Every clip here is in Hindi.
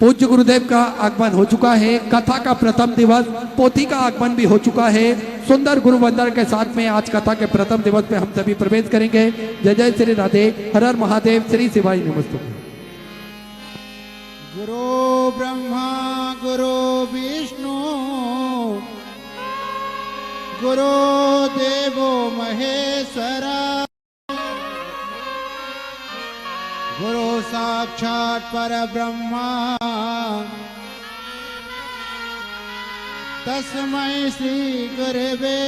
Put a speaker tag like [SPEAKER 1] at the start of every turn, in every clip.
[SPEAKER 1] पूज्य गुरुदेव का आगमन हो चुका है। कथा का प्रथम दिवस पोथी का आगमन भी हो चुका है। सुंदर गुरु वंदन के साथ में आज कथा के प्रथम दिवस पे हम सभी प्रवेश करेंगे। जय जय श्री राधे, हर हर महादेव, श्री शिवाय नमस्तुभ्यं।
[SPEAKER 2] गुरु ब्रह्मा गुरु विष्णु गुरु देवो महेश्वरा गुरु साक्षात् परब्रह्मा तस्मै श्री गुरवे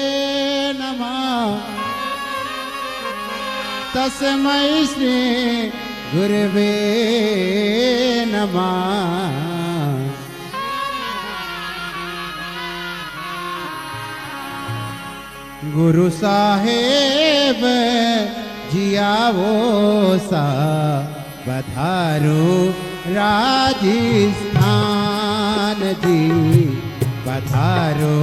[SPEAKER 2] नमः तस्मै श्री गुरवे नमः। गुरु साहेब जियावो सा पधारो राजस्थान जी पधारो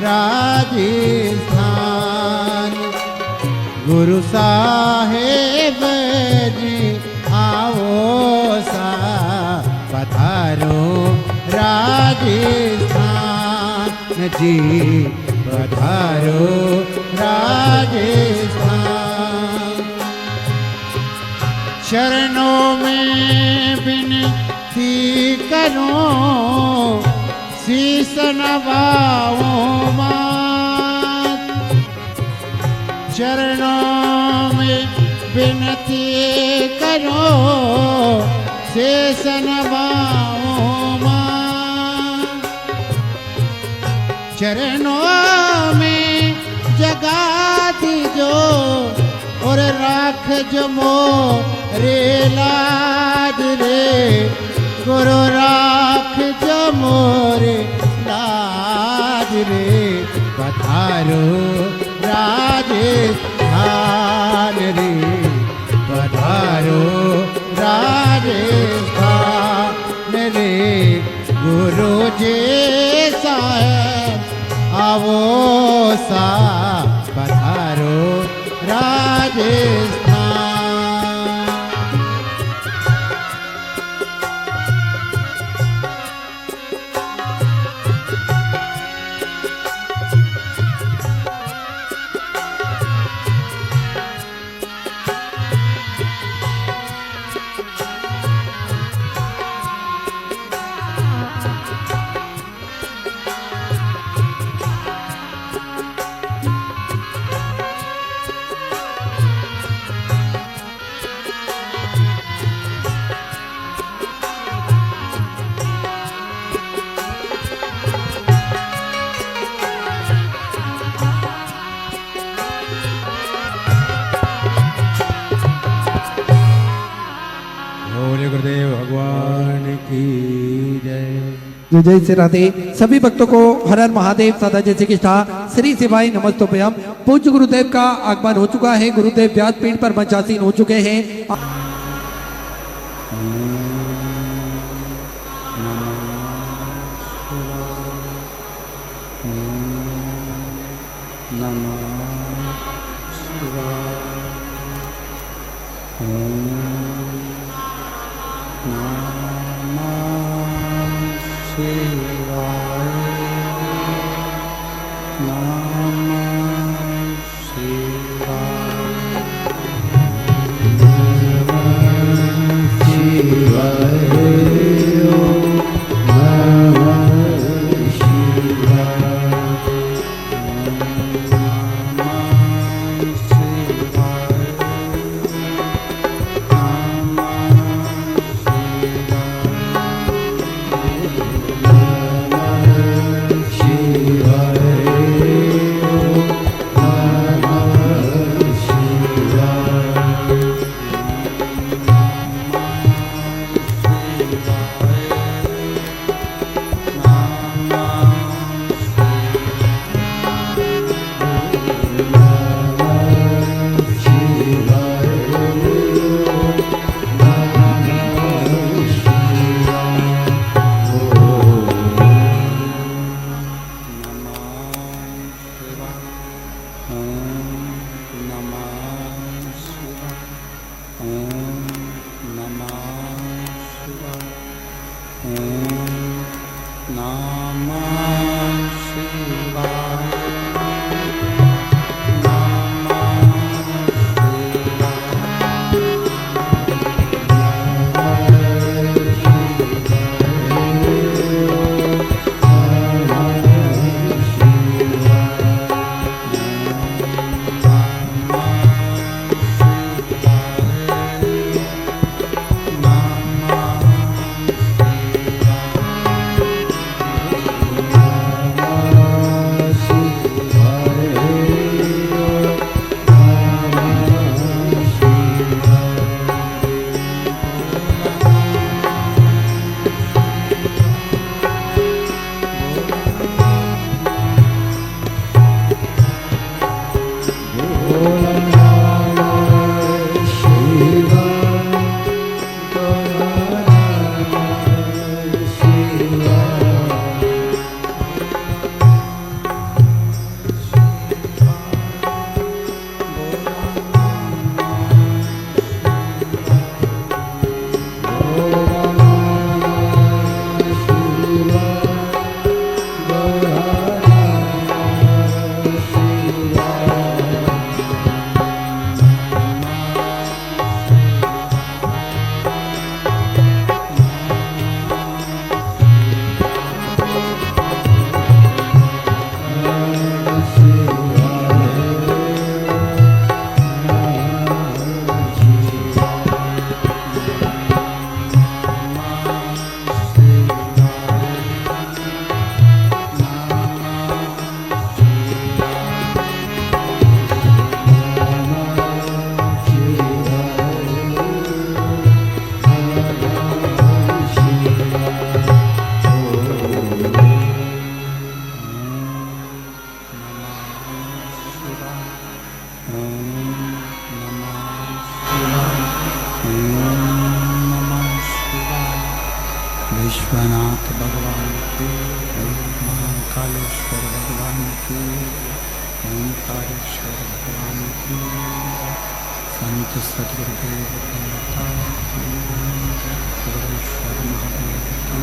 [SPEAKER 2] राजस्थान। गुरु साहेब जी आओ सा पधारो राजस्थान जी पधारो राजस्थान। चरणों में विनती करूं शीश नवाऊं मात। चरणों में विनती करो शीश नवाऊं मात। चरणों में जगा दीजो और राख जो मोरे लाज रे गुरु राख जो मोरे लाज रे। पधारो राजस्थान रे पधारो राजस्थान रे। गुरु जी साहेब आवो सा पधारो राजस्थान। गुरुदेव भगवान की जय।
[SPEAKER 1] जय जय श्री राधे। सभी भक्तों को हर हर महादेव, सदा जय श्री कृष्णा, श्री शिवाय नमस्तुभ्यं। पूज्य गुरुदेव का आगमन हो चुका है। गुरुदेव व्यासपीठ पर मंचासीन हो चुके हैं।
[SPEAKER 3] विश्वनाथ भगवान की, महाकालेश्वर भगवान की, ओंकारेश्वर भगवान की, संत सदगुरुदेव माता की, गुरुश्वर महादेव की,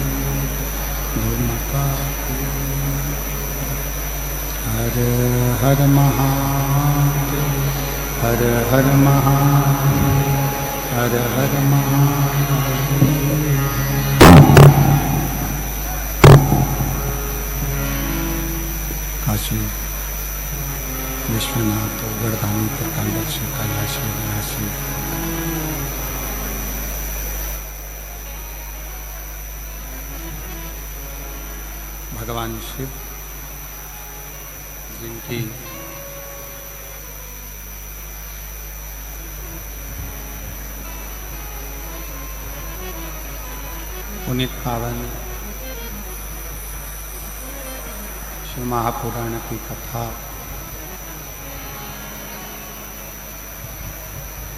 [SPEAKER 3] गुरु माता की। हर हर महादेव, हर हर महादेव, हर हर महादेव। काशी विश्वनाथ गर्दानी प्रकांडक्ष कैलाशी विनाशी भगवान शिव जिनकी पुनीत पावन शिव महापुराण की कथा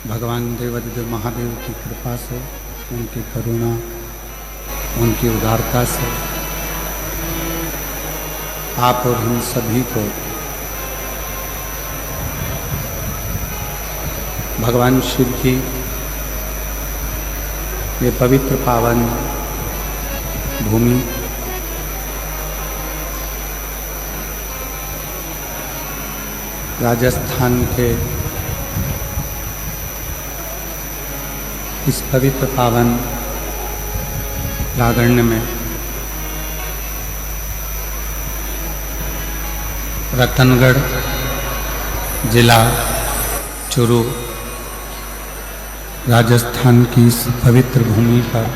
[SPEAKER 3] भगवान देवादिदेव महादेव की कृपा से, उनकी करुणा, उनकी उदारता से आप और हम सभी को भगवान शिव की ये पवित्र पावन भूमि राजस्थान के इस पवित्र पावन प्रांगण में रतनगढ़ जिला चुरू राजस्थान की इस पवित्र भूमि पर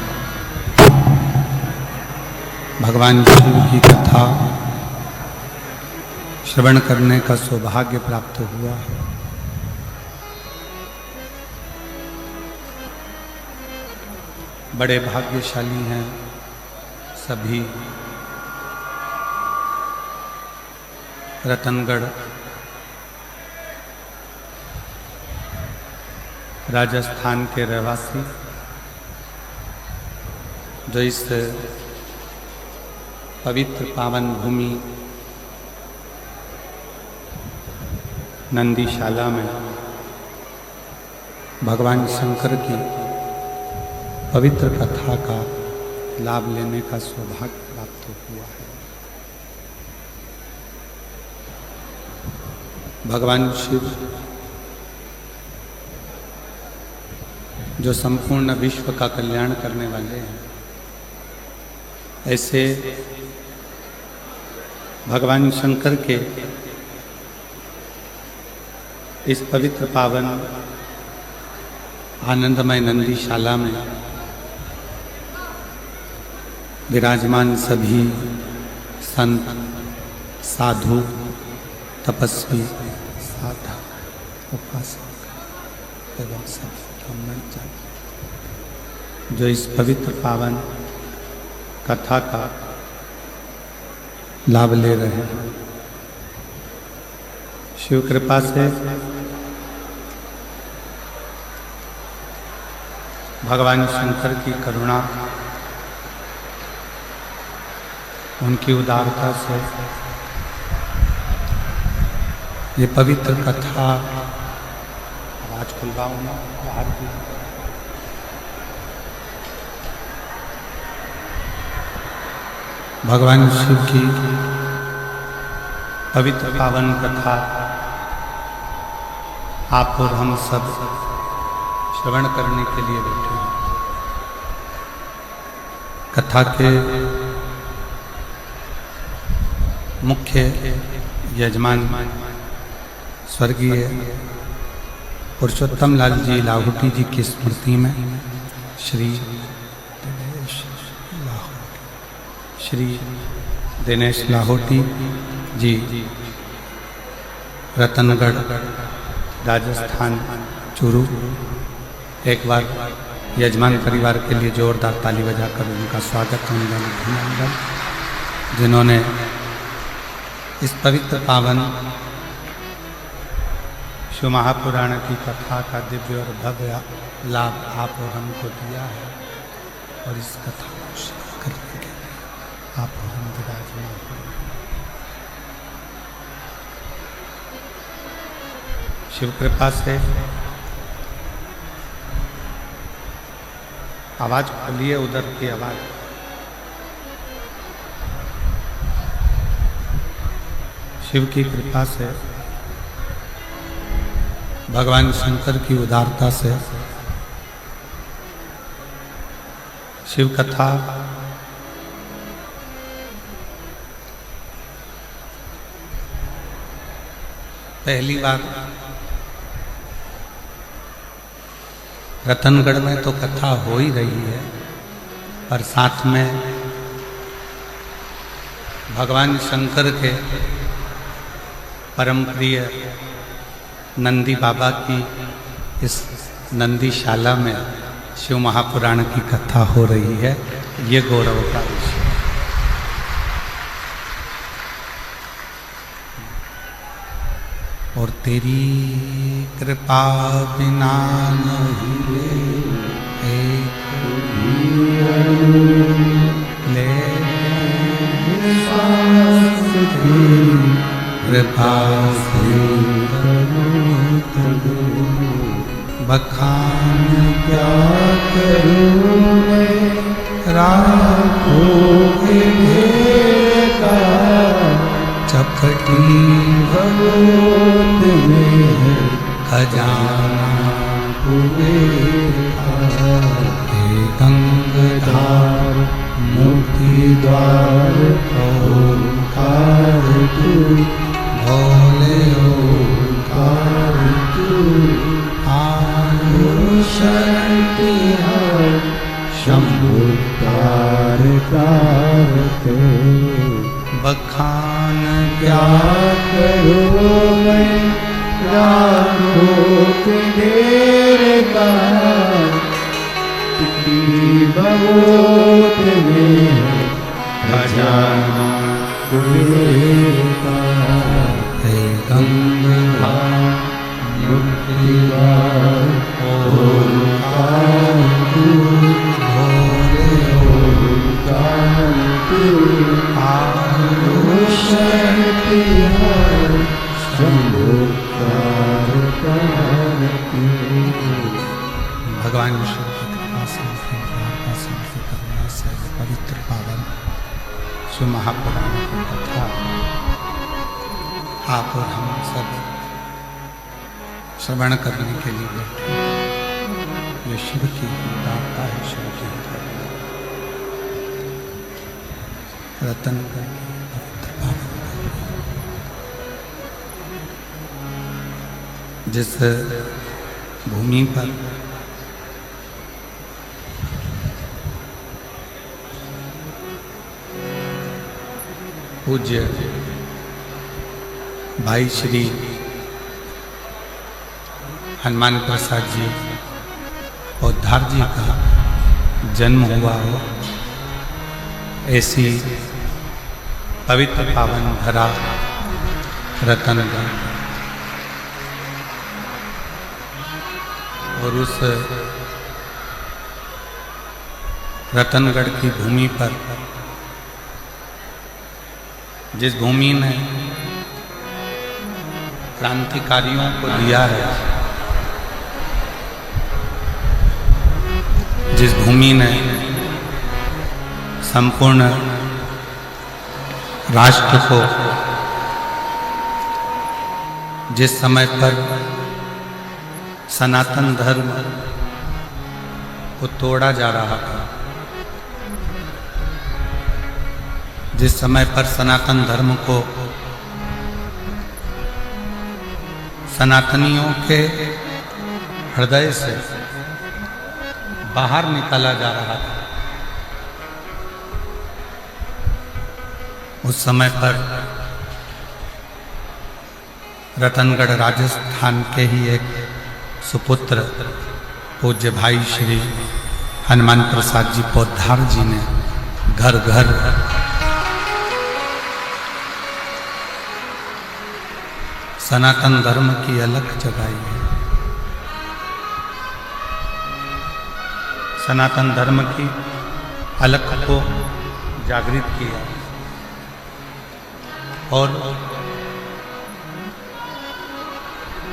[SPEAKER 3] भगवान शिव की कथा श्रवण करने का सौभाग्य प्राप्त हुआ है। बड़े भाग्यशाली हैं सभी रतनगढ़ राजस्थान के रहवासी जो इस पवित्र पावन भूमि नंदीशाला में भगवान शंकर की पवित्र कथा का लाभ लेने का सौभाग्य प्राप्त हुआ है। भगवान शिव जो संपूर्ण विश्व का कल्याण करने वाले हैं, ऐसे भगवान शंकर के इस पवित्र पावन आनंदमय नंदीशाला में विराजमान सभी संत, साधु, तपस्वी, साधक, उपासक एवं सभी ब्रह्मचारी जो इस पवित्र पावन कथा का लाभ ले रहे हैं, शिव कृपा से भगवान शंकर की करुणा, उनकी उदारता से ये पवित्र कथा, आवाज खुलवाऊं ना बाहर की, भगवान शिव की पवित्र पावन कथा आप और हम सब श्रवण करने के लिए बैठे हैं। कथा के मुख्य यजमान स्वर्गीय पुरुषोत्तम लाल जी लाहौटी जी की स्मृति में श्री दिनेश लाहौटी जी रतनगढ़ राजस्थान चूरू, एक बार यजमान परिवार के लिए जोरदार ताली बजाकर उनका स्वागत अभिनंदन, जिन्होंने इस पवित्र पावन शिव महापुराण की कथा का दिव्य और भव्य लाभ आप और हमको दिया है, और इस कथा को श्रवण करने के लिए आप और हम विराजमान हैं। शिव कृपा से आवाज खोलिए, उधर की आवाज। शिव की कृपा से, भगवान शंकर की उदारता से शिव कथा पहली बार रतनगढ़ में तो कथा हो ही रही है, पर साथ में भगवान शंकर के परम प्रिय नंदी बाबा की इस नंदीशाला में शिव महापुराण की कथा हो रही है। ये गौरव का विषय। और तेरी कृपा बिना नहीं ले कृपा से बखान क्या करूं मैं, राखों के ढेर का चपटी भगवत में है खजाना पूरे गंगधार मुक्ति द्वार ओंकार तू, भोले ओंकार तू, आयुषण तिहार शंभुकार कारते, बखान क्या करूं मैं, राखों के ढेर का भगवत में खजाना कुबेर का, हे गंगाधार मुक्ति द्वार ओंकार तू, भोले ओंकार तू, आयुषण तिहार शंभुकार कारते। भगवान विष्णु की कृपा से, करुणा से पवित्र पावन शिव महापुराण की कथा आप और हम सब श्रवण करने के लिए बैठे। ये शिव की दाता है, शिव की रतनगढ़ की पवित्र पावन जिस भूमि पर पूज्य भाई श्री हनुमान प्रसाद जी पौधार जी का जन्म हुआ हो, ऐसी पवित्र पावन धरा रतनगढ़ और उस रतनगढ़ की भूमि पर जिस भूमि ने क्रांतिकारियों को दिया है, जिस भूमि ने संपूर्ण राष्ट्र को जिस समय पर सनातन धर्म को तोड़ा जा रहा था, जिस समय पर सनातन धर्म को सनातनियों के हृदय से बाहर निकाला जा रहा था, उस समय पर रतनगढ़ राजस्थान के ही एक सुपुत्र पूज्य भाई श्री हनुमान प्रसाद जी पौधार जी ने घर घर सनातन धर्म की अलख जगाई है, सनातन धर्म की अलख को जागृत किया और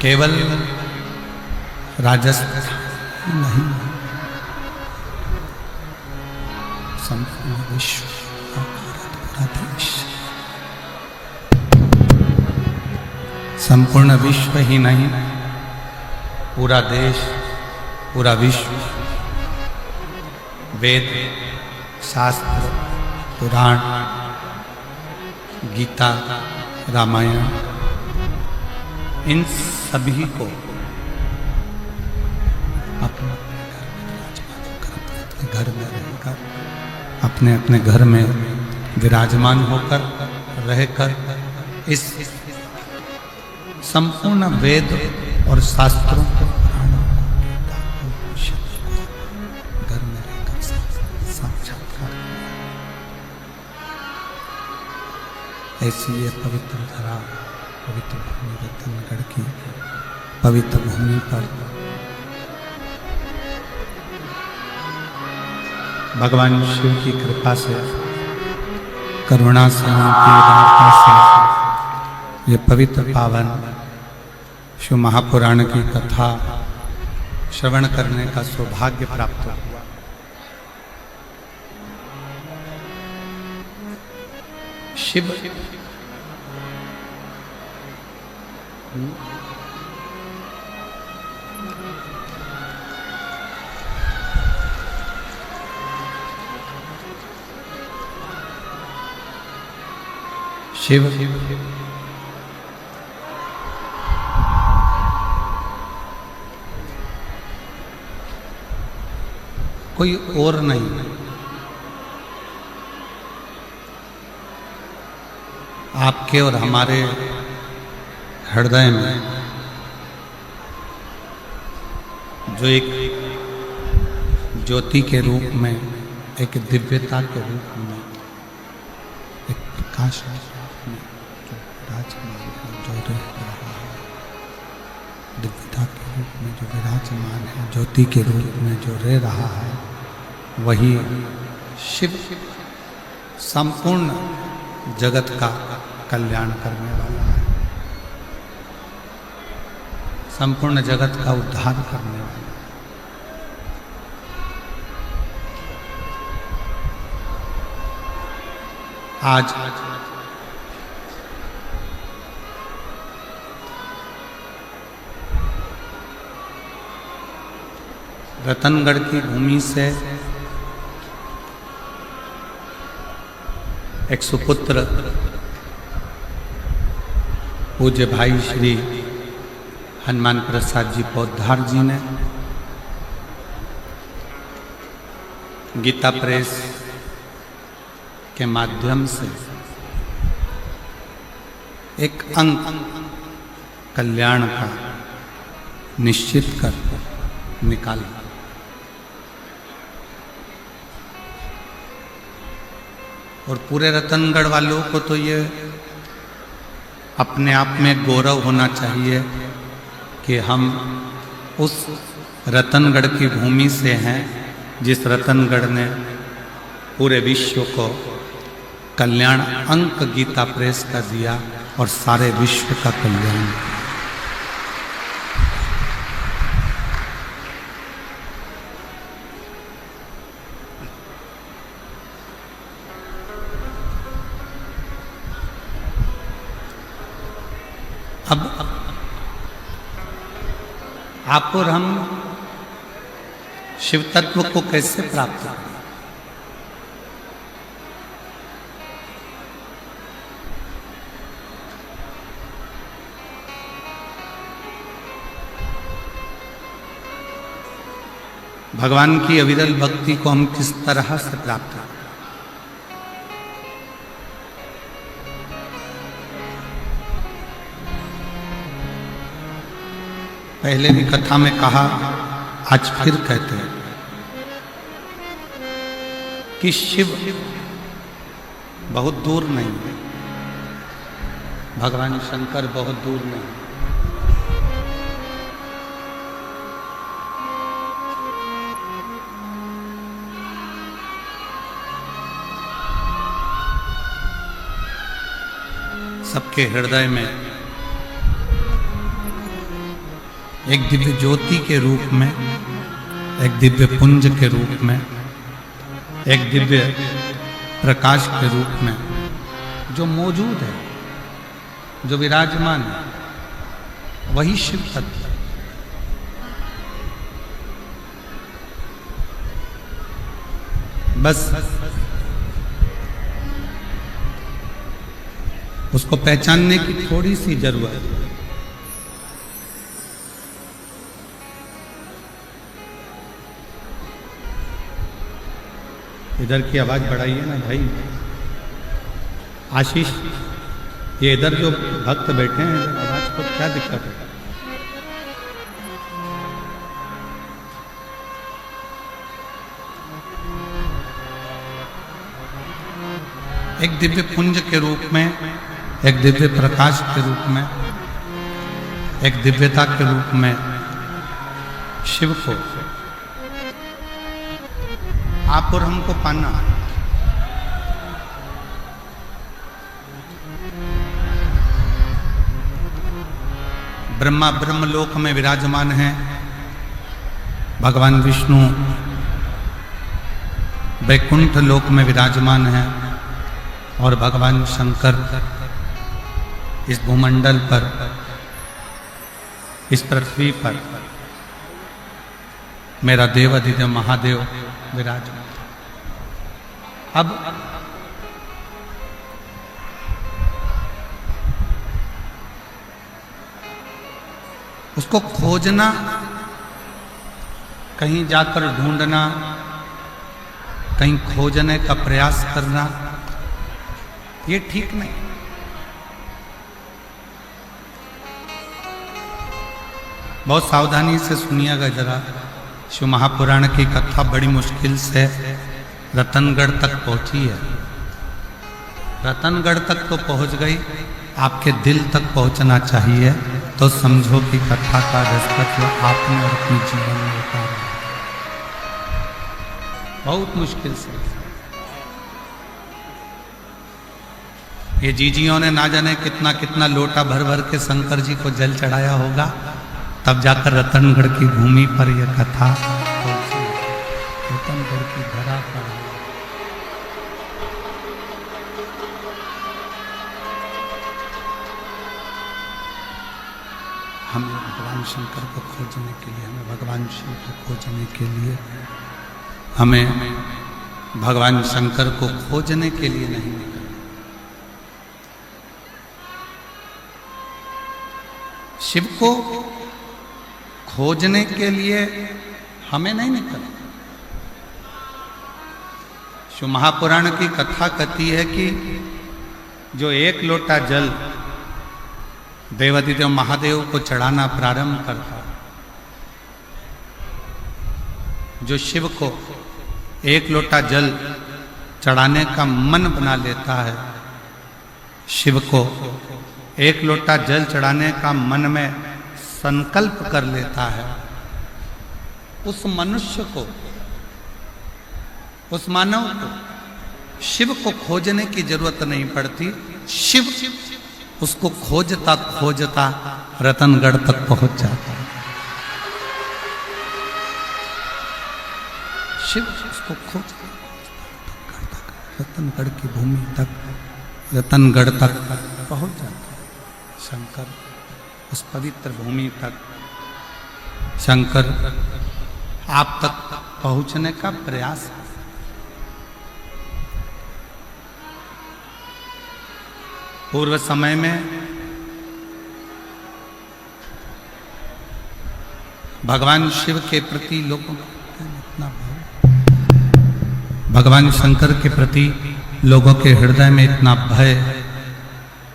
[SPEAKER 3] केवल राजस्थान नहीं, संपूर्ण विश्व का भारत पूरा देश, संपूर्ण विश्व ही नहीं, पूरा देश, पूरा विश्व वेद, शास्त्र, पुराण, गीता, रामायण, इन सभी को अपने घर में रहकर, अपने अपने घर में विराजमान होकर रहकर इस संपूर्ण वेद और शास्त्रों को, पुराणों को, घर में रहकर साक्षात्कार, ऐसी ये पवित्र धरा, पवित्र भूमि रतनगढ़ की पवित्र भूमि पर भगवान शिव की कृपा से, करुणा से, उनकी वार्ता से ये पवित्र पावन शिव महापुराण की कथा श्रवण करने का सौभाग्य प्राप्त हुआ। शिव शिव कोई और नहीं, आपके और हमारे हृदय में जो एक ज्योति के रूप में, एक दिव्यता के रूप में, एक प्रकाश में जो विराजमान है, जो रह रहा है, दिव्यता के रूप में जो विराजमान है, ज्योति के रूप में जो रह रहा है, वही शिव संपूर्ण जगत का कल्याण करने वाला है, संपूर्ण जगत का उद्धार करने वाला है। आज रतनगढ़ की भूमि से एक सुपुत्र पूज्य भाई श्री हनुमान प्रसाद जी पौधार जी ने गीता प्रेस के माध्यम से एक अंक कल्याण का निश्चित कर निकाला। और पूरे रतनगढ़ वालों को तो ये अपने आप में गौरव होना चाहिए कि हम उस रतनगढ़ की भूमि से हैं जिस रतनगढ़ ने पूरे विश्व को कल्याण अंक गीता प्रेस का दिया और सारे विश्व का कल्याण। अब आप और हम शिव तत्व को कैसे प्राप्त करें? भगवान की अविरल भक्ति को हम किस तरह से प्राप्त करें? पहले भी कथा में कहा, आज फिर कहते हैं कि शिव बहुत दूर नहीं है, भगवान शंकर बहुत दूर नहीं है। सबके हृदय में एक दिव्य ज्योति के रूप में, एक दिव्य पुंज के रूप में, एक दिव्य प्रकाश के रूप में जो मौजूद है, जो विराजमान है, वही शिव तत्व है। बस उसको पहचानने की थोड़ी सी जरूरत है। इधर की आवाज बढ़ाइए ना भाई। आशीष, ये इधर जो भक्त बैठे हैं, इधर आवाज को क्या दिक्कत है? एक दिव्य पुंज के रूप में, एक दिव्य प्रकाश के रूप में, एक दिव्यता के रूप में शिव को आप और हमको पाना। ब्रह्मा ब्रह्मलोक में विराजमान है, भगवान विष्णु वैकुंठ लोक में विराजमान है और भगवान शंकर इस भूमंडल पर, इस पृथ्वी पर मेरा देव अधिदेव महादेव विराजमान। अब उसको खोजना, कहीं जाकर ढूंढना, कहीं खोजने का प्रयास करना, ये ठीक नहीं। बहुत सावधानी से सुनिएगा जरा। शिव महापुराण की कथा बड़ी मुश्किल से रतनगढ़ तक पहुंची है। रतनगढ़ तक तो पहुंच गई, आपके दिल तक पहुंचना चाहिए, तो समझो कि कथा का रसतत्व आपने और अपने जीवन में उतारा। बहुत मुश्किल से ये जीजियों ने ना जाने कितना कितना लोटा भर भर के शंकर जी को जल चढ़ाया होगा, तब जाकर रतनगढ़ की भूमि पर यह कथा पहुंची। रतनगढ़ की धरा पर हमें भगवान शंकर को खोजने के लिए, हमें भगवान शिव को खोजने के लिए, हमें भगवान शंकर को खोजने के लिए नहीं निकलना। शिव को खोजने के लिए हमें नहीं निकलना। शिव महापुराण की कथा कहती है कि जो एक लोटा जल देवाधिदेव महादेव को चढ़ाना प्रारंभ करता, जो शिव को एक लोटा जल चढ़ाने का मन बना लेता है, शिव को एक लोटा जल चढ़ाने का मन में संकल्प कर लेता है, उस मनुष्य को, उस मानव को शिव को खोजने की जरूरत नहीं पड़ती। शिव उसको खोजता खोजता रतनगढ़ तक पहुंच जाता है। शिव उसको खोजता रतनगढ़ की भूमि तक, रतनगढ़ तक पहुंच जाता है। शंकर उस पवित्र भूमि तक, शंकर आप तक पहुंचने का प्रयास है। पूर्व समय में भगवान शिव के प्रति लोगों का इतना भाव, भगवान शंकर के प्रति लोगों के हृदय में इतना भय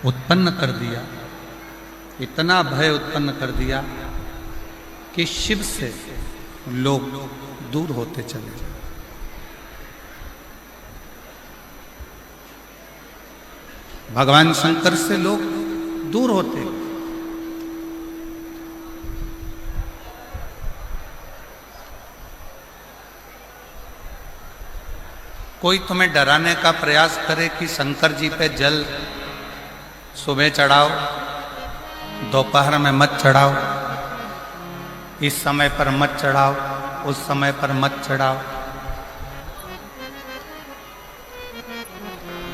[SPEAKER 3] उत्पन्न कर दिया, इतना भय उत्पन्न कर दिया कि शिव से लोग दूर होते चले गए। भगवान शंकर से लोग दूर होते। कोई तुम्हें डराने का प्रयास करे कि शंकर जी पे जल सुबह चढ़ाओ, दोपहर में मत चढ़ाओ, इस समय पर मत चढ़ाओ, उस समय पर मत चढ़ाओ,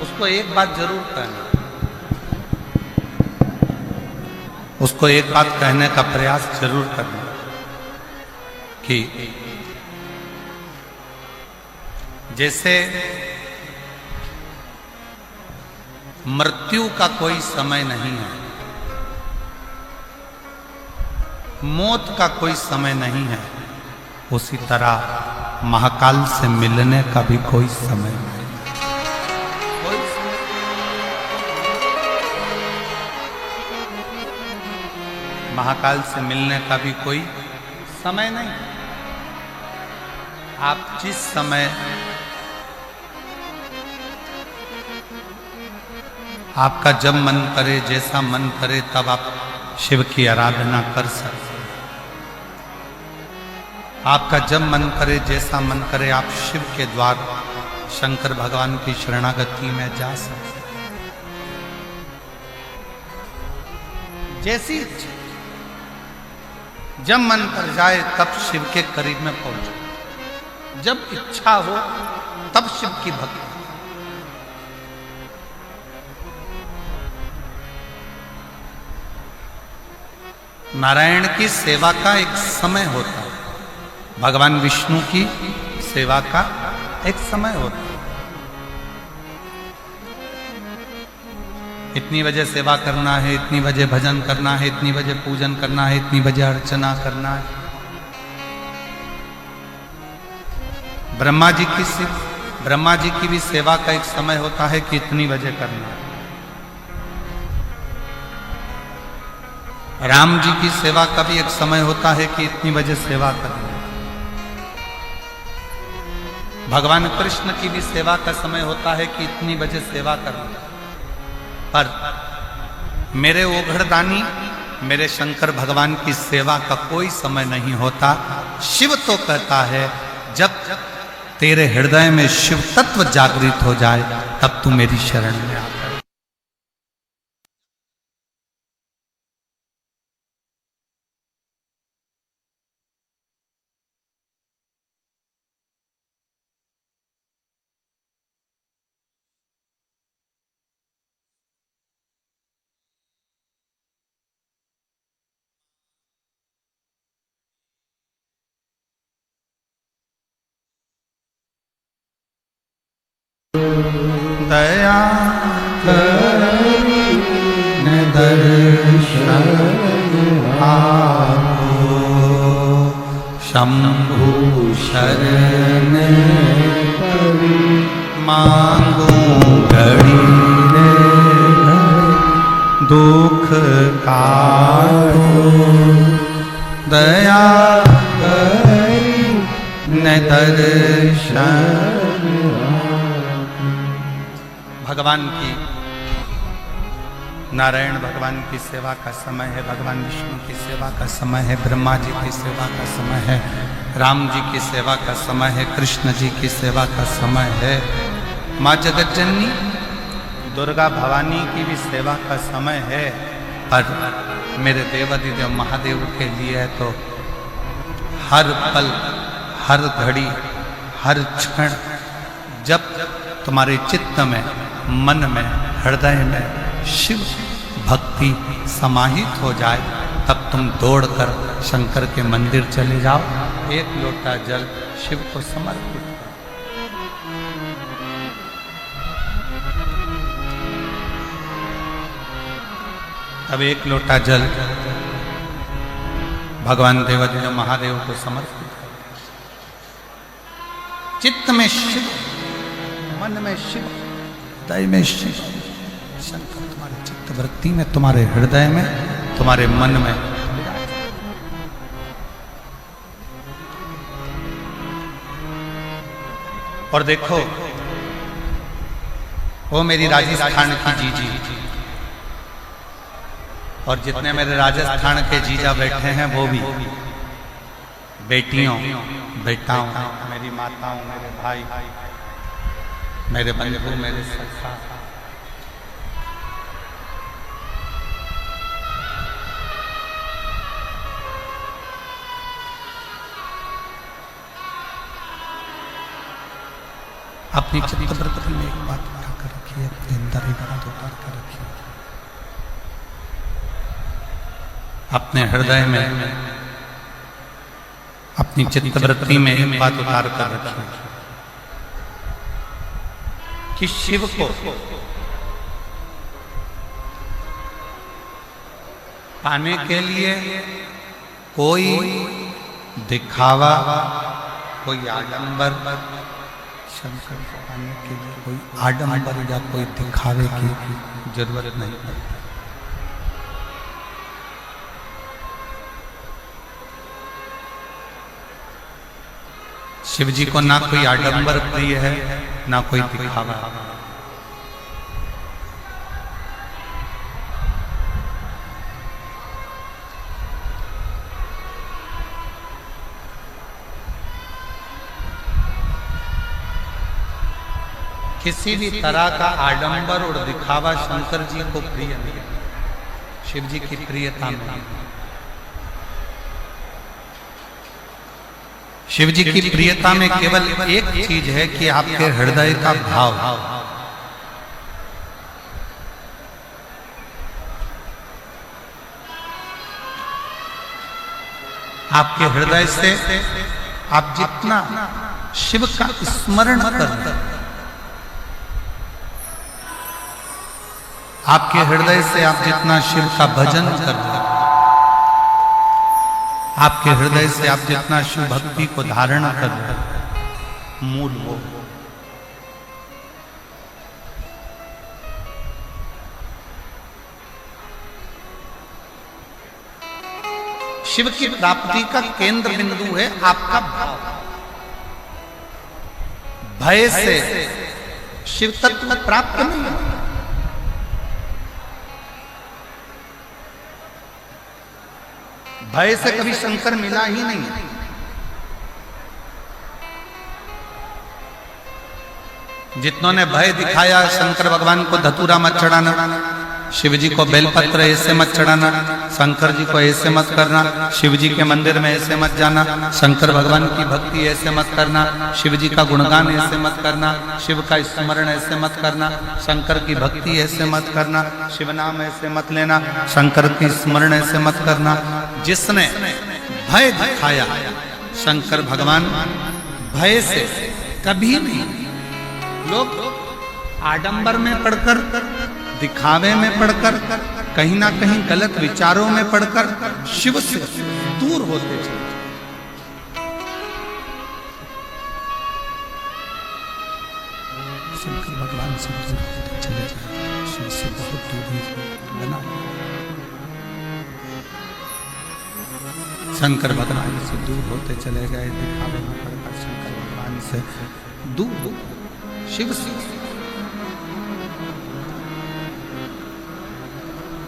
[SPEAKER 3] उसको एक बात जरूर कहना, उसको एक बात कहने का प्रयास जरूर करना कि जैसे मृत्यु का कोई समय नहीं है, मौत का कोई समय नहीं है, उसी तरह महाकाल से मिलने का भी कोई समय नहीं। महाकाल से मिलने का भी कोई समय नहीं। आप जिस समय आपका जब मन करे, जैसा मन करे, तब आप शिव की आराधना कर सकते हैं। आपका जब मन करे, जैसा मन करे, आप शिव के द्वार शंकर भगवान की शरणागति में जा सकते हैं। जैसी इच्छा, जब मन कर जाए तब शिव के करीब में पहुंचो, जब इच्छा हो तब शिव की भक्ति। नारायण की सेवा का एक समय होता है, भगवान विष्णु की सेवा का एक समय होता है। इतनी बजे सेवा करना है, इतनी बजे भजन करना है, इतनी बजे पूजन करना है, इतनी बजे अर्चना करना है। ब्रह्मा जी की भी सेवा का एक समय होता है कि इतनी बजे करना है। राम जी की सेवा का भी एक समय होता है कि इतनी बजे सेवा करना है। भगवान कृष्ण की भी सेवा का समय होता है कि इतनी बजे सेवा करना है। पर मेरे ओघड़दानी, मेरे शंकर भगवान की सेवा का कोई समय नहीं होता। शिव तो कहता है जब तेरे हृदय में शिव तत्व जागृत हो जाए तब तू मेरी शरण में आ। दया करी दर्शन आपो शंभु शरण मांगो घड़ी रे दुख काटो दया करी न दर्शन। भगवान की नारायण भगवान की सेवा का समय है, भगवान विष्णु की सेवा का समय है, ब्रह्मा जी की सेवा का समय है, राम जी की सेवा का समय है, कृष्ण जी की सेवा का समय है, माँ जगत जननी दुर्गा भवानी की भी सेवा का समय है। पर मेरे देवादिदेव महादेव के लिए तो हर पल, हर घड़ी, हर क्षण जब तुम्हारे चित्त में, मन में, हृदय में शिव भक्ति समाहित हो जाए, तब तुम दौड़कर शंकर के मंदिर चले जाओ, एक लोटा जल शिव को समर्पित करो। तब एक लोटा जल भगवान देवादिदेव महादेव को समर्पित करो। चित्त में शिव, मन में शिव, हृदय में शिव। शंकर तुम्हारे चित्त वृत्ति में, तुम्हारे हृदय में, तुम्हारे मन में। और देखो वो मेरी राजस्थान की जीजी, और जितने मेरे राजस्थान के जीजा बैठे हैं वो भी बेटियों, बेटाओं, मेरी माताओं, मेरे भाई, मेरे बंधु, मेरे सखा। अपनी चित्तवृत्ति में एक बात उठा कर रखिए, अपने अंदर एक बात उतार कर रखिए, अपने हृदय में, अपनी चित्तवृत्ति में एक बात उतार कर रखिए कि शिव को पाने के लिए कोई दिखावा, कोई आडंबर, शंकर को पाने के लिए कोई आडंबर या कोई दिखावे की जरूरत नहीं पड़ती। शिव जी को ना कोई आडंबर प्रिय है, ना कोई दिखावा। किसी भी तरह का आडंबर और दिखावा शंकर जी को प्रिय नहीं, शिव जी की प्रियता में। शिव जी की प्रियता में केवल एक चीज है कि आपके हृदय का भाव। आपके हृदय से आप जितना शिव का स्मरण करते, आपके हृदय से आप जितना शिव का भजन करते, आपके हृदय से आप जितना शिव भक्ति को धारण कर रहे, मूल वो। शिव की प्राप्ति का केंद्र बिंदु है आपका भाव। भय से शिव तत्व प्राप्त नहीं है। भय से कभी शंकर मिला ही नहीं। जितनों ने भय दिखाया, शंकर भगवान को धतूरा मत चढ़ाना, शिव जी को बेलपत्र ऐसे मत चढ़ाना, शंकर जी को ऐसे मत करना, शिव जी के मंदिर में ऐसे मत जाना, शंकर भगवान की भक्ति ऐसे मत करना, शिव जी का गुणगान ऐसे मत करना, शिव का स्मरण ऐसे मत करना, शंकर की भक्ति ऐसे मत करना, शिव नाम ऐसे मत लेना, शंकर की स्मरण ऐसे मत करना। जिसने भय दिखाया, शंकर भगवान भय से कभी नहीं। लोग आडंबर में पढ़कर, दिखावे में पढ़कर, कहीं ना कहीं गलत विचारों में पढ़कर शिव से दूर होते चले। शंकर भगवान से दूर होते चले जाए, शिव से बहुत दूरी बना। शंकर भगवान से दूर होते चले गए, दिखावे में पढ़कर शंकर भगवान से दूर, शिव से।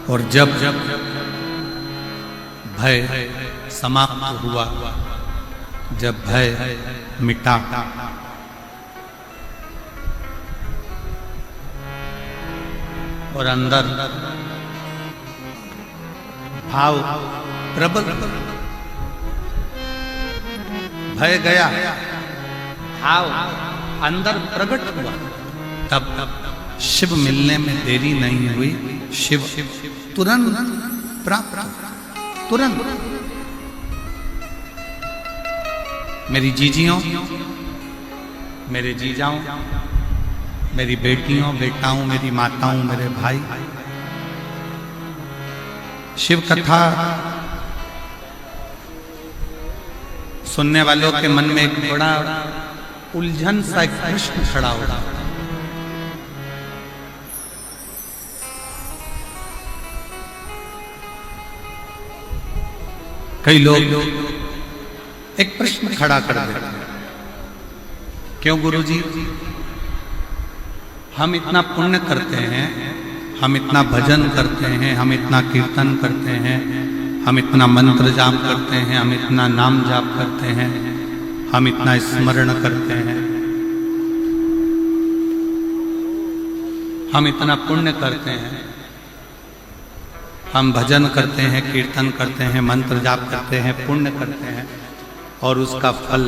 [SPEAKER 3] और जब भय समाप्त हुआ, जब भय मिटा, और अंदर भाव प्रबल, भय गया, भाव अंदर प्रकट हुआ, तब शिव मिलने में देरी नहीं हुई। शिव तुरंत प्राप्त, तुरंत। मेरी जीजियों, मेरे जीजाओं, मेरी बेटियों, बेटाओं, मेरी माताओं, मेरे भाई, शिव कथा सुनने वालों के मन में एक बड़ा उलझन सा एक प्रश्न खड़ा होगा। कई लोग एक प्रश्न खड़ा कर देते हैं, क्यों गुरुजी, हम इतना पुण्य करते हैं, हम इतना भजन करते हैं, हम इतना कीर्तन करते हैं, हम इतना मंत्र जाप करते हैं, हम इतना नाम जाप करते हैं, हम इतना स्मरण करते हैं, हम इतना पुण्य करते हैं, हम भजन करते हैं, कीर्तन करते हैं, मंत्र जाप करते हैं, पुण्य करते हैं, और उसका फल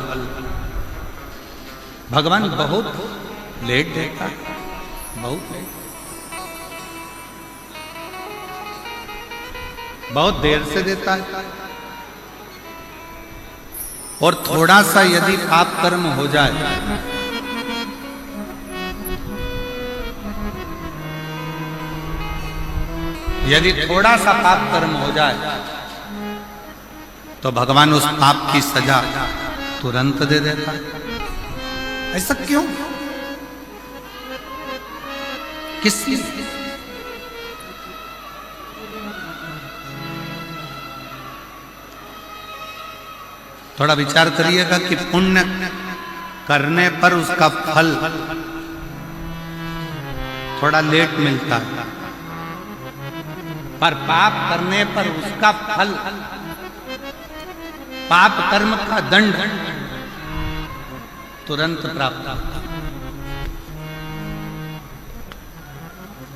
[SPEAKER 3] भगवान बहुत लेट देता है, बहुत लेट, बहुत देर से देता है। और थोड़ा सा यदि पाप कर्म हो जाए, यदि थोड़ा सा पाप कर्म हो जाए, तो भगवान उस पाप की सजा तुरंत दे देता है। ऐसा क्यों, किस लिए? थोड़ा विचार करिएगा कि पुण्य करने पर उसका फल थोड़ा लेट मिलता है, पर पाप करने पर उसका फल, पाप कर्म का दंड तुरंत प्राप्त होता है।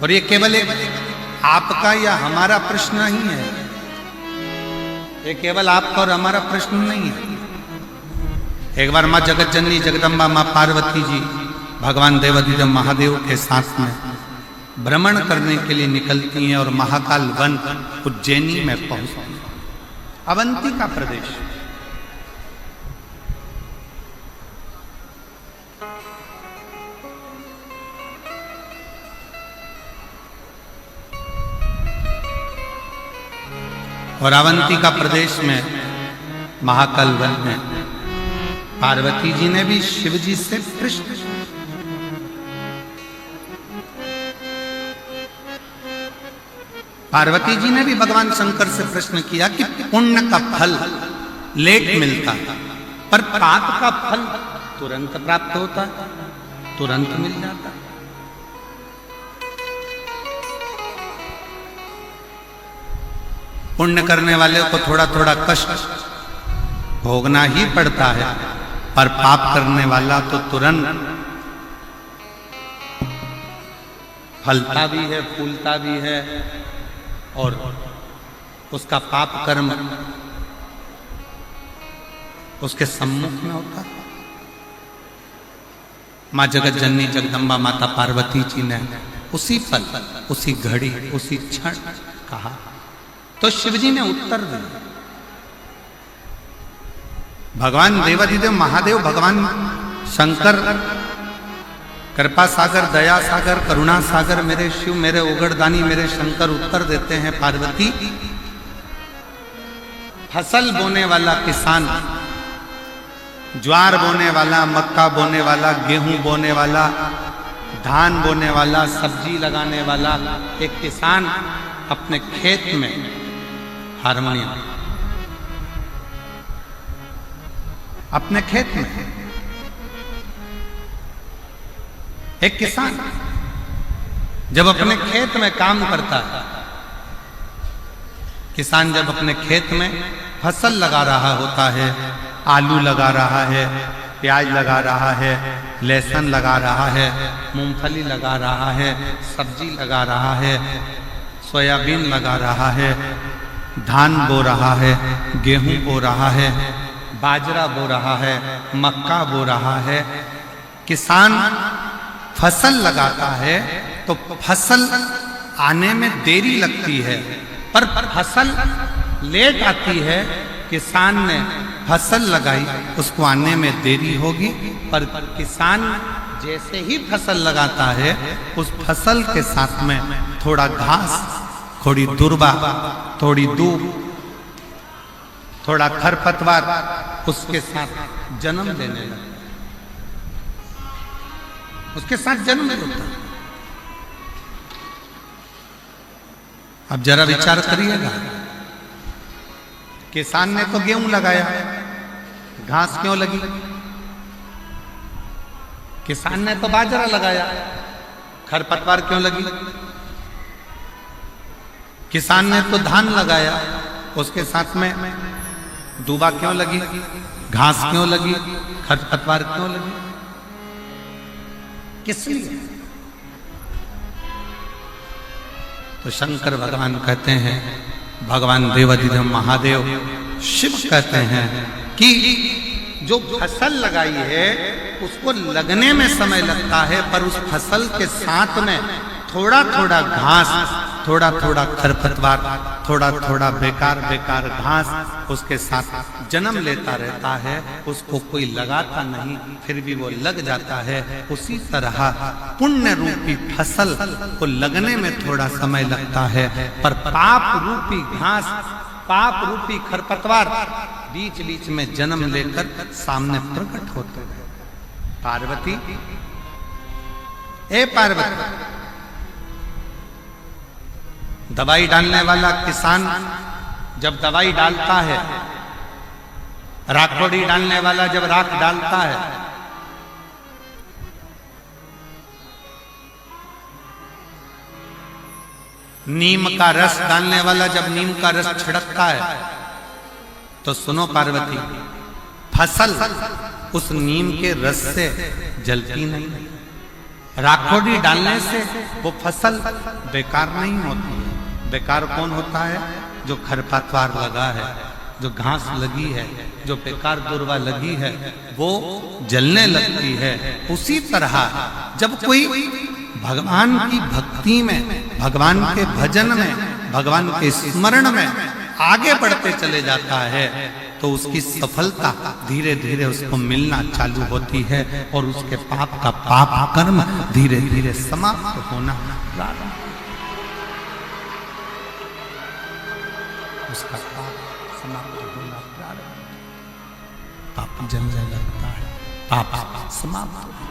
[SPEAKER 3] और ये केवल एक आपका या हमारा प्रश्न नहीं है, ये केवल आपका और हमारा प्रश्न नहीं है। एक बार माँ जगत जननी जगदम्बा माँ पार्वती जी भगवान देवाधिदेव महादेव के साथ में भ्रमण करने के लिए निकलती हैं और महाकाल वन उज्जैनी में पहुंचती, अवंती का प्रदेश। और अवंती का प्रदेश में महाकाल वन में पार्वती जी ने भी शिव जी से प्रश्न, पार्वती जी ने भी भगवान शंकर से प्रश्न किया कि पुण्य का फल लेट मिलता है, पर पाप का फल तुरंत प्राप्त होता है, तुरंत मिल जाता है। पुण्य करने वाले को थोड़ा थोड़ा कष्ट भोगना ही पड़ता है, पर पाप करने वाला तो तुरंत फलता भी है, फूलता भी है, और उसका पाप कर्म उसके सम्मुख में होता है। माँ जगत जननी जगदम्बा माता पार्वती जी ने उसी पल, उसी घड़ी, उसी क्षण कहा, तो शिव जी ने उत्तर दिया। भगवान देवाधिदेव महादेव, भगवान शंकर कृपा सागर, दया सागर, करुणा सागर मेरे शिव, मेरे उगड़दानी, मेरे शंकर उत्तर देते हैं पार्वती। फसल बोने वाला किसान, ज्वार बोने वाला, मक्का बोने वाला, गेहूं बोने वाला, धान बोने वाला, सब्जी लगाने वाला एक किसान अपने खेत में हारमोनियम, अपने खेत में एक किसान जब अपने खेत में काम करता है, किसान जब अपने खेत में फसल लगा रहा होता है, आलू लगा रहा है, प्याज लगा रहा है, लहसुन लगा रहा है, मूंगफली लगा रहा है, सब्जी लगा रहा है, सोयाबीन लगा रहा है, धान बो रहा है, गेहूं बो रहा है, बाजरा बो रहा है, मक्का बो रहा है। किसान फसल लगाता है तो फसल आने में देरी लगती है, पर फसल लेट आती है। किसान ने फसल लगाई, उसको आने में देरी होगी, पर किसान जैसे ही फसल लगाता है उस फसल के साथ में थोड़ा घास, थोड़ी दुर्बा, थोड़ी दूब, थोड़ा खरपतवार उसके साथ जन्म लेने लगता, उसके साथ जन्म लेता। अब जरा विचार करिएगा, किसान ने तो गेहूं लगाया, घास क्यों लगी? किसान ने तो बाजरा लगाया, खरपतवार क्यों लगी? किसान ने तो धान लगाया, उसके साथ में दूबा क्यों लगी? घास क्यों लगी? खरपतवार क्यों लगी? किस लिए? तो शंकर भगवान कहते हैं, भगवान देवाधिदेव महादेव शिव कहते हैं कि जो फसल लगाई है उसको लगने में समय लगता है, पर उस फसल के साथ में थोड़ा थोड़ा घास, थोड़ा थोड़ा खरपतवार, थोड़ा थोड़ा बेकार बेकार घास उसके साथ जन्म लेता रहता है। उसको कोई लगाता नहीं, फिर भी वो लग जाता है। उसी तरह पुण्य रूपी फसल को लगने में थोड़ा समय लगता है, पर पाप रूपी घास, पाप रूपी खरपतवार बीच बीच में जन्म लेकर सामने प्रकट होते हैं। पार्वती, ए पार्वती, दवाई डालने वाला किसान जब दवाई डालता है, राखोड़ी डालने वाला जब राख डालता है, नीम का रस डालने वाला जब नीम का रस छिड़कता है, तो सुनो पार्वती, फसल उस नीम के रस से जलती नहीं। राखोड़ी डालने से वो फसल बेकार नहीं होती है। बेकार कौन होता है? जो खरपतवार लगा है, जो घास लगी है, जो बेकार दुर्वा लगी है, वो जलने लगती है। उसी तरह जब कोई भगवान की भक्ति में, भगवान के भजन में, भगवान के स्मरण में आगे बढ़ते चले जाता है, तो उसकी सफलता धीरे धीरे उसको मिलना चालू होती है और उसके पाप का पाप कर्म धीरे धीरे समाप्त होना प्रारंभ, उसका पाप समाप्त होना प्रारंभ, पाप जलने लगता है, पाप समाप्त होता है।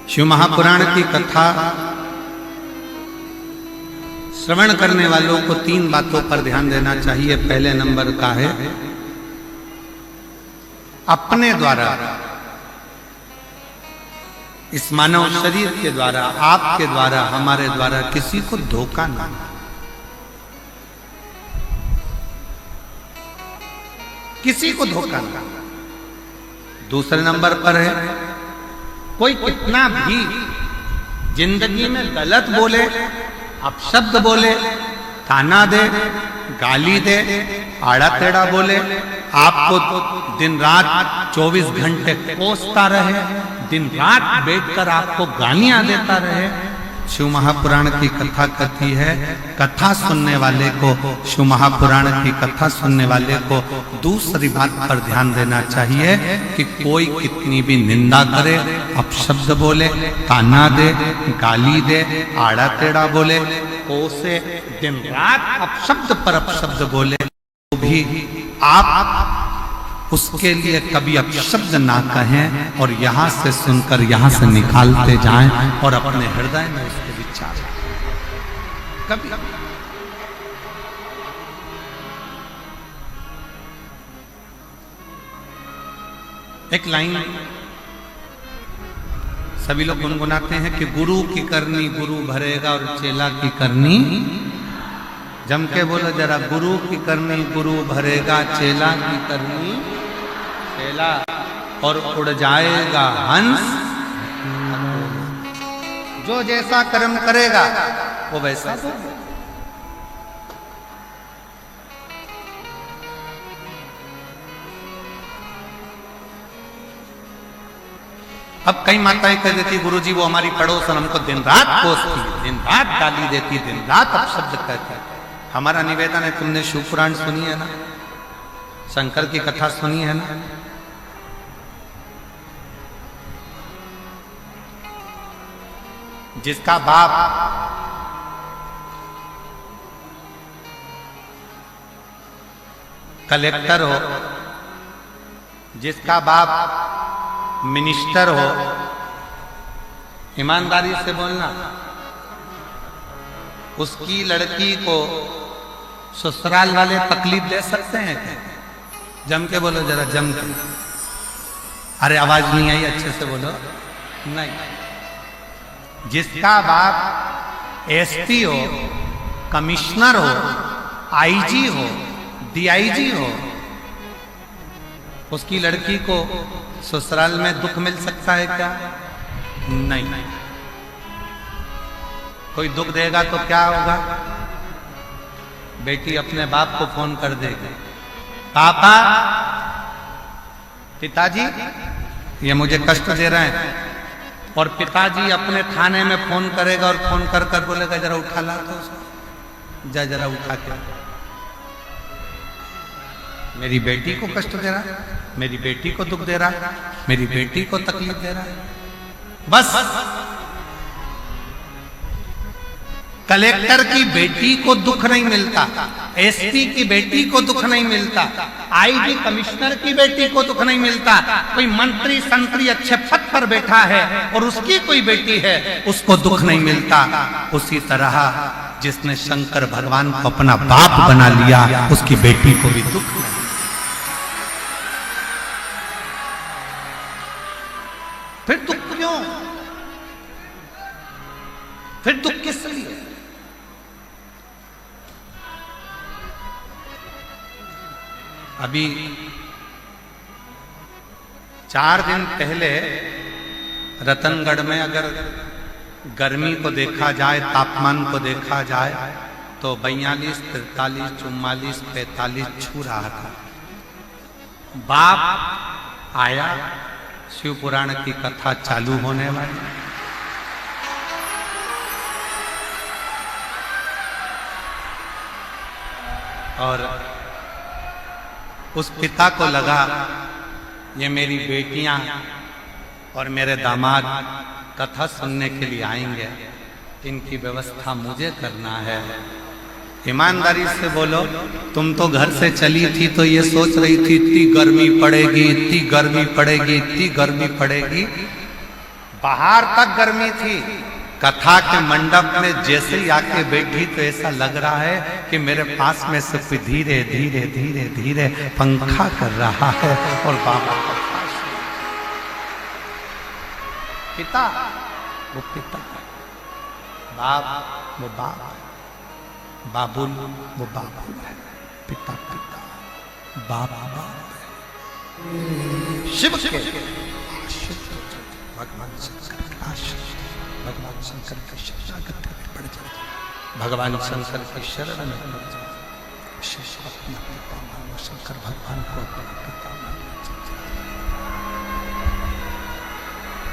[SPEAKER 3] शिव महापुराण की कथा श्रवण करने वालों को 3 बातों पर ध्यान देना चाहिए। पहले नंबर का है, अपने द्वारा, इस मानव शरीर के द्वारा, आपके द्वारा, हमारे द्वारा किसी को धोखा ना, किसी को धोखा ना। दूसरे नंबर पर है, कोई कितना भी जिंदगी में गलत बोले, अपशब्द बोले, ताना दे, गाली दे, आड़ा टेढ़ा बोले, आपको दिन रात 24 घंटे कोसता रहे, दिन रात बैठकर आपको गालियां देता रहे। शिव महापुराण की कथा कथी है, कथा सुनने वाले को, शिव महापुराण की कथा सुनने वाले को दूसरी बात पर ध्यान देना चाहिए कि कोई कितनी भी निंदा करे, अपशब्द बोले, ताना दे, गाली दे, आड़ा टेढ़ा बोले, कोसे, दिन रात अपशब्द पर अपशब्द बोले, तो भी आप उसके लिए कभी अपशब्द ना कहें और यहां से सुनकर यहां से निकालते जाएं और अपने हृदय में उसके विचार कभी। एक लाइन सभी लोग गुनगुनाते हैं कि गुरु की करनी गुरु भरेगा और चेला की करनी, जम के बोलो जरा, गुरु की करनी गुरु भरेगा, चेला की करनी चेला, और उड़ जाएगा हंस। जो जैसा कर्म करेगा वो वैसा होगा। अब कई माताएं कह देती गुरुजी वो हमारी पड़ोसन हमको दिन रात कोसती, दिन रात गाली देती, दिन रात अपशब्द कहती। हमारा निवेदन है, तुमने शिव पुराण सुनी है ना, शंकर की कथा सुनी है ना, जिसका बाप कलेक्टर हो, जिसका बाप मिनिस्टर हो, ईमानदारी से बोलना, उसकी लड़की को ससुराल वाले तकलीफ दे सकते हैं क्या? जम के बोलो जरा, जम के। अरे आवाज नहीं आई, अच्छे से बोलो। नहीं, जिसका बाप एसपी हो, कमिश्नर हो, आईजी हो, डीआईजी हो, उसकी लड़की को ससुराल में दुख मिल सकता है क्या? नहीं। कोई दुख देगा तो क्या होगा? बेटी अपने बाप को फोन कर देगी, पापा, पिताजी ये मुझे कष्ट दे रहे हैं, और पिताजी अपने थाने में फोन करेगा और फोन कर कर बोलेगा जरा उठा ला तो उसको, जा जरा उठा के, मेरी बेटी को कष्ट दे रहा है, मेरी बेटी को दुख दे रहा है, मेरी बेटी को तकलीफ दे रहा है। बस कलेक्टर की बेटी को दुख नहीं मिलता, एसपी की बेटी को दुख नहीं मिलता, आईजी कमिश्नर की बेटी को दुख नहीं मिलता, कोई मंत्री संतरी अच्छे पद पर बैठा है और उसकी कोई बेटी है उसको दुख नहीं मिलता। उसी तरह जिसने शंकर भगवान को अपना बाप बना लिया उसकी बेटी को भी दुख नहीं। फिर दुख क्यों? फिर दुख किस लिए? अभी 4 दिन पहले रतनगढ़ में अगर गर्मी को देखा जाए, तापमान को देखा जाए तो 42, 43, 44, 45 छू रहा था। बाप आया, शिव पुराण की कथा चालू होने वाली, और उस पिता को लगा ये मेरी बेटियां और मेरे दामाद कथा सुनने के लिए आएंगे, इनकी व्यवस्था मुझे करना है। ईमानदारी से बोलो, तुम तो घर से चली थी तो ये सोच रही थी इतनी गर्मी पड़ेगी, इतनी गर्मी पड़ेगी, इतनी गर्मी पड़ेगी, बाहर तक गर्मी थी। कथा के मंडप में जैसे ही आके बैठी तो ऐसा लग रहा है कि मेरे पास में से कोई धीरे धीरे धीरे धीरे पंखा कर रहा है, और बाबा पिता वो पिता, बाप वो बाप, बाबुल वो बाबुल है, पिता पिता, बाप बाप है। शिव के भगवान शंकर के आश्रय, भगवान शंकर के शरणागत में पड़ जाए, भगवान शंकर की शरण में पड़ जाओ। शिव को अपना पिता मानो, शंकर भगवान को अपना पिता मानो।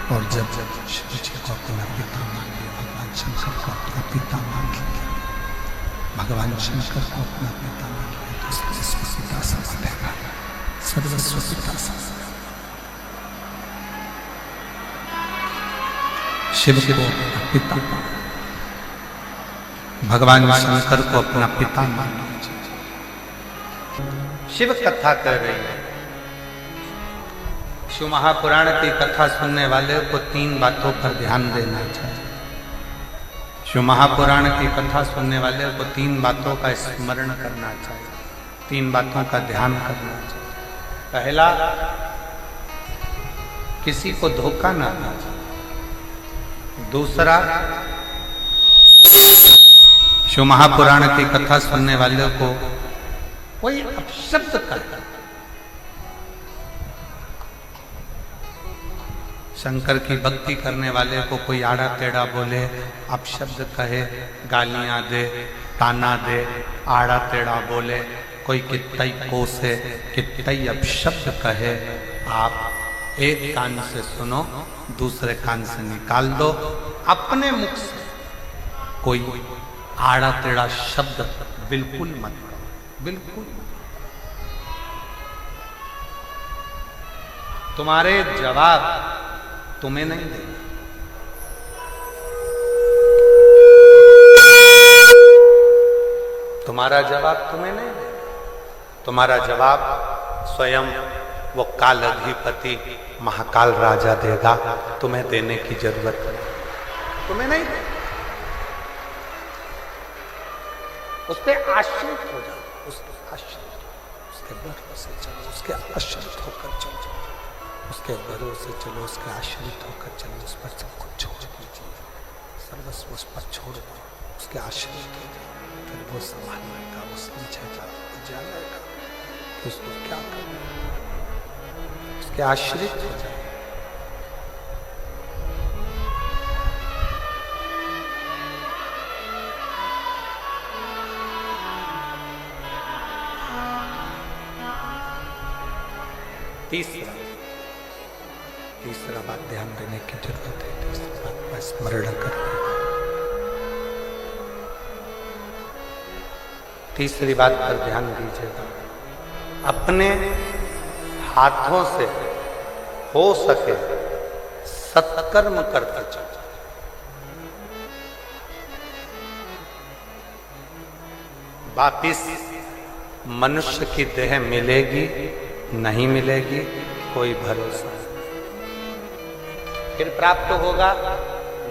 [SPEAKER 3] और जब जब शिव जी को अपना पिता मान लिया, भगवान शंकर को अपना पिता मान लिया, भगवान शंकर को अपना पिता मान लिया, तो सर्वस्व पिता समझेगा, सर्वस्व पिता समझेगा। शिव को अपना पिता, भगवान शंकर को अपना पिता मान लीजिए। शिव कथा कर रही है। शिव महापुराण की कथा सुनने वाले को 3 बातों पर ध्यान देना चाहिए। शिव महापुराण की कथा सुनने वाले को 3 बातों का स्मरण करना चाहिए, 3 बातों का ध्यान करना चाहिए। पहला, किसी को धोखा ना देना चाहिए। दूसरा, शिव महापुराण की कथा सुनने वाले को कोई अपशब्द करे, शंकर की भक्ति करने वाले को कोई आड़ा टेढ़ा बोले, अपशब्द कहे, गालियां दे, ताना दे, आड़ा टेढ़ा बोले, कोई कितई कोसे, कितई अपशब्द कहे, आप एक कान से सुनो, दूसरे कान से निकाल दो। अपने मुख से कोई आड़ा टेढ़ा शब्द बिल्कुल मत करो, बिल्कुल मत। तुम्हारे जवाब तुम्हें नहीं देगा, तुम्हारा जवाब तुम्हें नहीं देगा। तुम्हारा जवाब स्वयं वो काल अधिपति महाकाल राजा देगा, तुम्हें देने की जरूरत नहीं, तुम्हें नहीं देगा। उस पर आश्रित हो जाओ, उसके आश्रित, उसके भरोसे चलो, उसके आश्रित होकर चलो, उसके भरोसे चलो, उसके आश्रित होकर चलो। उस पर सब कुछ छोड़ दीजिए, सर्वस्व उस पर छोड़ दो, उसके आश्रित हो जाओ। फिर वो संभालेगा, वो समझेगा, वो जानेगा कि उसको क्या करना है, उसके आश्रित हो जाए। तीसरा बात ध्यान देने की जरूरत है, तीसरी बात का स्मरण करना। तीसरी बात पर ध्यान दीजिएगा, अपने हाथों से हो सके सत्कर्म करते चलो। वापिस मनुष्य की देह मिलेगी नहीं मिलेगी कोई भरोसा नहीं, फिर प्राप्त होगा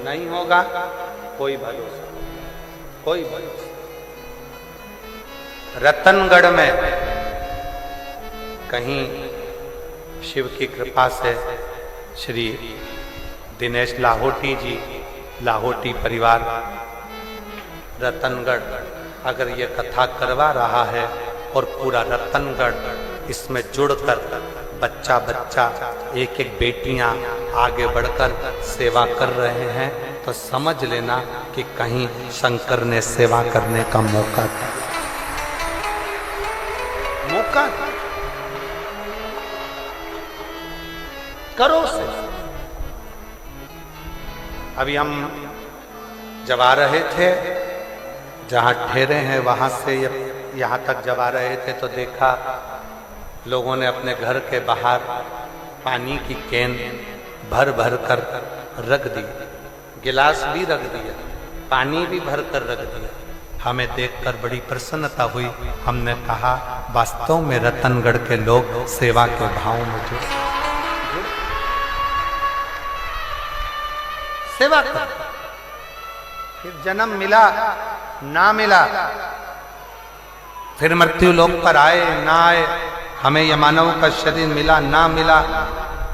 [SPEAKER 3] नहीं होगा कोई भरोसा, कोई भरोसा। रतनगढ़ में कहीं शिव की कृपा से श्री दिनेश लाहोटी जी, लाहोटी परिवार रतनगढ़ अगर ये कथा करवा रहा है और पूरा रतनगढ़ इसमें जुड़कर बच्चा बच्चा एक एक बेटियां आगे बढ़कर सेवा कर रहे हैं, तो समझ लेना कि कहीं शंकर ने सेवा करने का मौका दिया, मौका करो से। अभी हम जब आ रहे थे, जहां ठहरे हैं वहां से यहाँ तक जब आ रहे थे तो देखा लोगों ने अपने घर के बाहर पानी की कैन भर भर कर रख दी, गिलास भी रख दिया, पानी भी भर कर रख दिया। हमें देखकर बड़ी प्रसन्नता हुई। हमने कहा वास्तव में रतनगढ़ के लोग सेवा के भाव में जुड़े, सेवा कर। फिर जन्म मिला ना मिला, फिर मृत्यु लोक पर आए ना आए, हमें यह मानव का शरीर मिला ना मिला,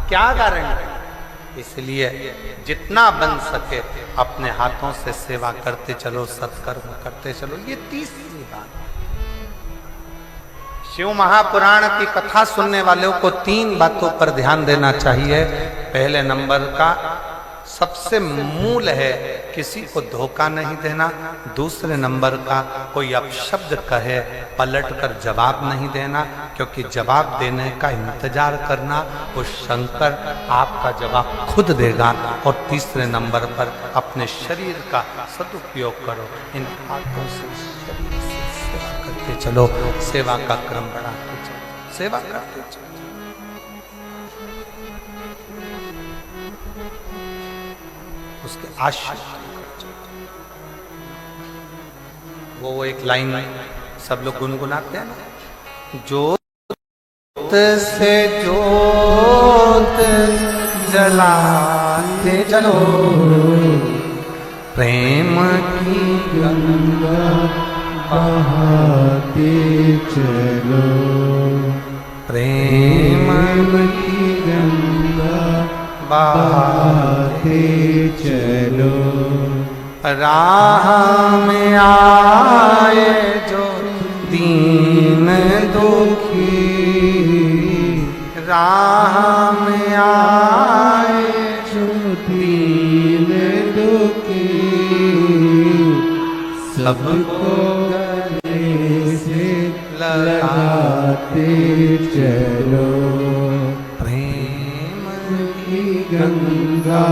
[SPEAKER 3] क्या गारंटी। इसलिए जितना बन सके अपने हाथों से सेवा करते चलो, सत्कर्म करते चलो। ये तीसरी बात। शिव महापुराण की कथा सुनने वालों को 3 बातों पर ध्यान देना चाहिए। पहले नंबर का सबसे मूल है किसी को धोखा नहीं देना। दूसरे नंबर का कोई अपशब्द कहे पलट कर जवाब नहीं देना, क्योंकि जवाब देने का इंतजार करना वो शंकर आपका जवाब खुद देगा। और तीसरे नंबर पर अपने शरीर का सदुपयोग करो। इन हाथों से शरीर से सेवा करते चलो, सेवा का क्रम बढ़ाते चलो, सेवा करते चलो। उसके आश्रय वो एक लाइन सब लोग गुनगुनाते हैं ना, जोत से जोत जलाते चलो, प्रेम की
[SPEAKER 2] गंगा बहाते चलो,
[SPEAKER 3] प्रेम
[SPEAKER 2] की गंगा
[SPEAKER 3] बहाते
[SPEAKER 2] चलो,
[SPEAKER 3] राह में आए जो दीन दुखी, राह में आए
[SPEAKER 2] जो दीन दुखी, सबको गले से लगाते चलो,
[SPEAKER 3] प्रेम
[SPEAKER 2] की गंगा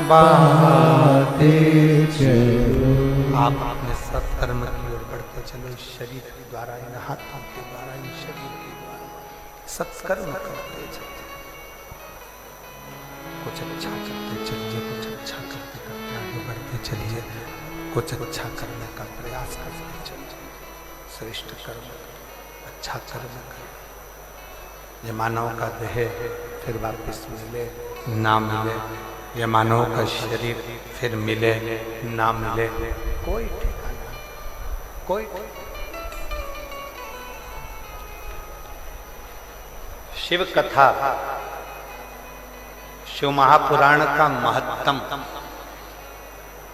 [SPEAKER 2] बहाते चलो।
[SPEAKER 3] आप अपने सत्कर्म की ओर बढ़ते चलो, इस शरीर के द्वारा, इन हाथों के द्वारा, इन शरीर के द्वारा सत्कर्म करते चलिए। कुछ अच्छा करते चलिए, कुछ अच्छा करते करते आगे बढ़ते चलिए, कुछ अच्छा करने का प्रयास करते चलिए। श्रेष्ठ कर्म, अच्छा कर्म करें। ये मानव का देह फिर वापिस मिले ना मिले, ये मानव का शरीर फिर मिले ना मिले, कोई ठिकाना, कोई शिव कथा, शिव महापुराण का महत्तम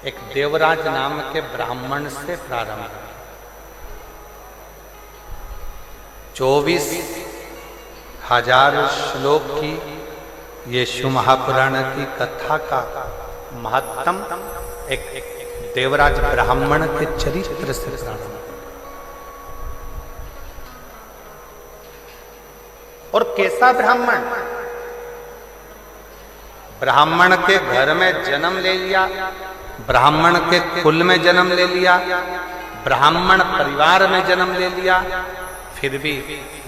[SPEAKER 3] एक देवराज नाम के ब्राह्मण से प्रारंभ है। 24,000 श्लोक की ये शिव महापुराण की कथा का महत्तम एक देवराज ब्राह्मण के चरित्र से प्रारंभ। और कैसा ब्राह्मण? ब्राह्मण के घर में जन्म ले लिया, ब्राह्मण के कुल में जन्म ले लिया, ब्राह्मण परिवार में जन्म ले लिया, फिर भी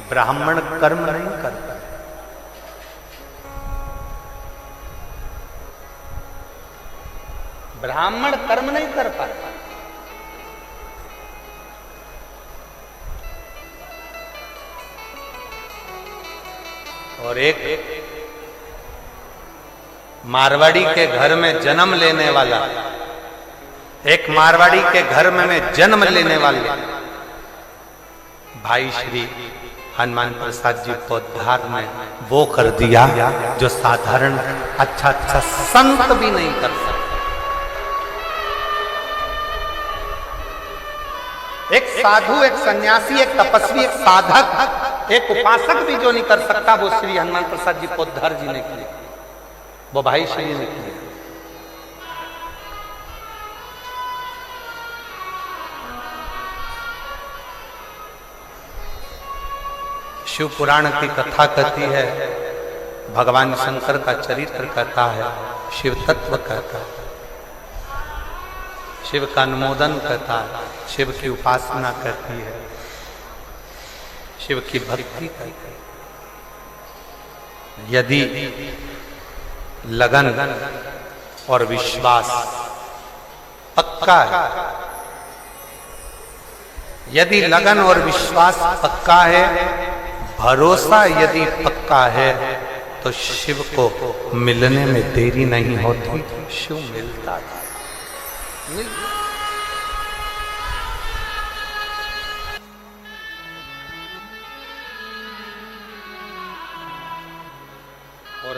[SPEAKER 3] ब्राह्मण कर्म नहीं करता। ब्राह्मण कर्म नहीं कर पाता। और एक मारवाड़ी के घर में जन्म लेने वाला, एक मारवाड़ी के घर में जन्म लेने वाले भाई श्री हनुमान प्रसाद जी पोद्दार ने वो कर दिया जो साधारण अच्छा संत भी नहीं कर सकता। एक साधु, एक सन्यासी, एक तपस्वी, एक साधक, एक उपासक भी जो नहीं कर सकता, वो श्री हनुमान प्रसाद जी पोद्दार जी ने किया, वो भाई श्री ने किया। शिव पुराण की कथा कहती है, भगवान शंकर का चरित्र कहता है, शिव तत्व कहता है, शिव का अनुमोदन कहता है, शिव की उपासना कहती है, शिव की भक्ति कहती है। यदि लगन और विश्वास पक्का है, यदि लगन और विश्वास पक्का है, भरोसा यदि पक्का है, तो शिव को मिलने में देरी नहीं होती, शिव मिलता है। और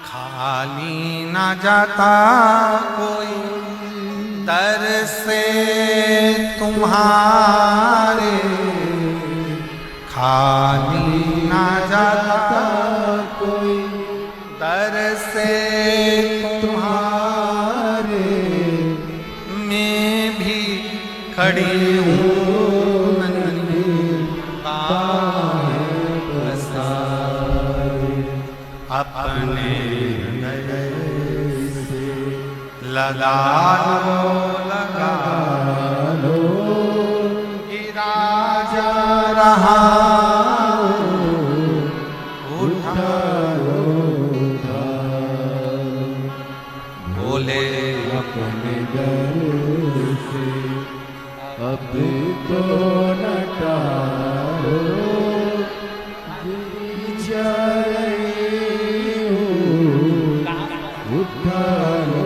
[SPEAKER 3] खाली ना जाता कोई दर से तुम्हारे, खाली ना जाता कोई दर खड़ी हूँ अपने लगा लो गिरा जा रहा उठा लो बोले
[SPEAKER 2] अपने दर से अब तो न टालो जा रही हूँ उठा लो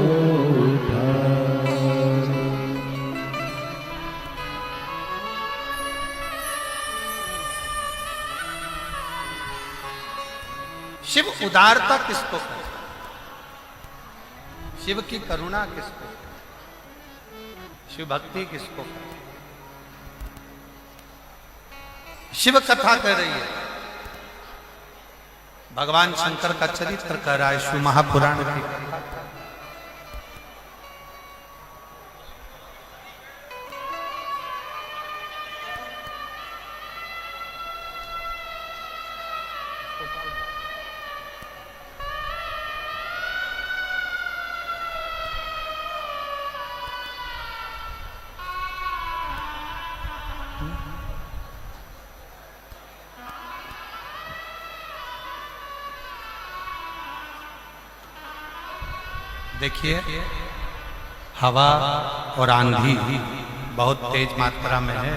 [SPEAKER 3] शिव उदारता किसको कहते? शिव की करुणा किसको कहते? शिव भक्ति किसको कहते? शिव कथा कह रही है, भगवान शंकर का चरित्र कह रहा है शिव महापुराण की कथा। देखिए हवा और आंधी बहुत तेज मात्रा में है,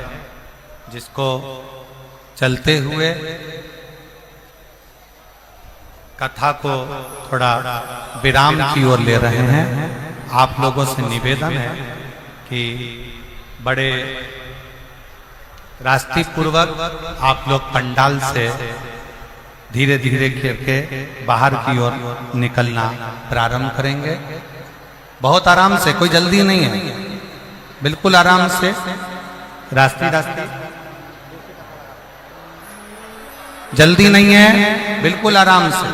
[SPEAKER 3] जिसको चलते हुए कथा को थोड़ा विराम की ओर ले रहे हैं। आप लोगों से निवेदन है कि बड़े रास्ते पूर्वक आप लोग पंडाल से धीरे धीरे करके बाहर की ओर निकलना प्रारंभ करेंगे। बहुत आराम से, कोई जल्दी नहीं है, बिल्कुल आराम से, रास्ते जल्दी नहीं है, बिल्कुल आराम से।